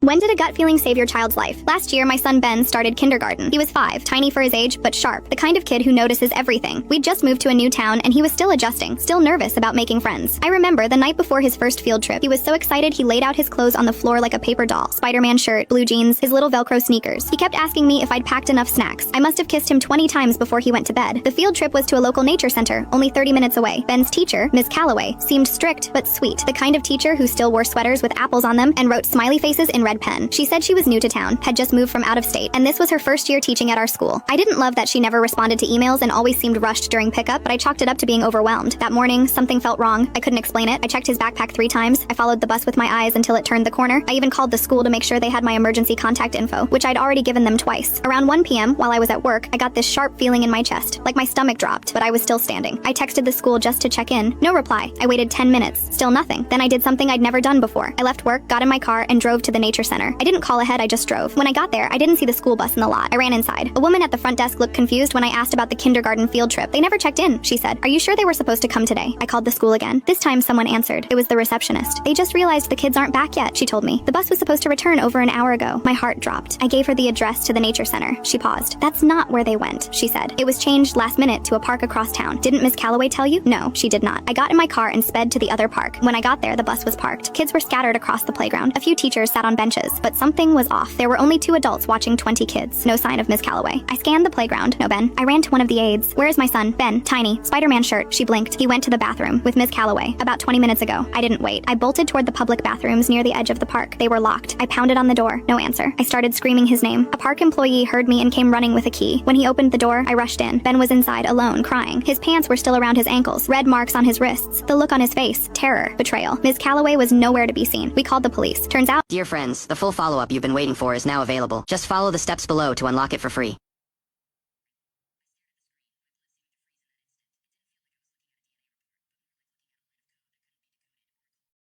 When did a gut feeling save your child's life? Last year, my son Ben started kindergarten. He was 5, tiny for his age, but sharp, the kind of kid who notices everything. We'd just moved to a new town, and he was still adjusting, still nervous about making friends. I remember the night before his first field trip, he was so excited he laid out his clothes on the floor like a paper doll. Spider-Man shirt, blue jeans, his little Velcro sneakers. He kept asking me if I'd packed enough snacks. I must have kissed him 20 times before he went to bed. The field trip was to a local nature center, only 30 minutes away. Ben's teacher, Ms. Calloway, seemed strict but sweet, the kind of teacher who still wore sweaters with apples on them and wrote smiley faces in red pen. She said she was new to town, had just moved from out of state, and this was her first year teaching at our school. I didn't love that she never responded to emails and always seemed rushed during pickup, but I chalked it up to being overwhelmed. That morning, something felt wrong. I couldn't explain it. I checked his backpack 3 times. I followed the bus with my eyes until it turned the corner. I even called the school to make sure they had my emergency contact info, which I'd already given them twice. Around 1 p.m., while I was at work, I got this sharp feeling in my chest, like my stomach dropped, but I was still standing. I texted the school just to check in. No reply. I waited 10 minutes. Still nothing. Then I did something I'd never done before. I left work, got in my car, and drove to the nature center. I didn't call ahead, I just drove. When I got there, I didn't see the school bus in the lot. I ran inside. A woman at the front desk looked confused when I asked about the kindergarten field trip. They never checked in, she said. Are you sure they were supposed to come today? I called the school again. This time someone answered. It was the receptionist. They just realized the kids aren't back yet, she told me. The bus was supposed to return over an hour ago. My heart dropped. I gave her the address to the nature center. She paused. That's not where they went, she said. It was changed last minute to a park across town. Didn't Miss Calloway tell you? No, she did not. I got in my car and sped to the other park. When I got there, the bus was parked. Kids were scattered across the playground. A few teachers sat on benches, but something was off. There were only 2 adults watching 20 kids. No sign of Miss Calloway. I scanned the playground. No Ben. I ran to one of the aides. Where is my son? Ben. Tiny. Spider-Man shirt. She blinked. He went to the bathroom with Miss Calloway about 20 minutes ago. I didn't wait. I bolted toward the public bathrooms near the edge of the park. They were locked. I pounded on the door. No answer. I started screaming his name. A park employee heard me and came running with a key. When he opened the door, I rushed in. Ben was inside, alone, crying. His pants were still around his ankles, red marks on his wrists. The look on his face. Terror. Betrayal. Miss Calloway was nowhere to be seen. We called the police. Turns out, Dear friends, the full follow-up you've been waiting for is now available. Just follow the steps below to unlock it for free.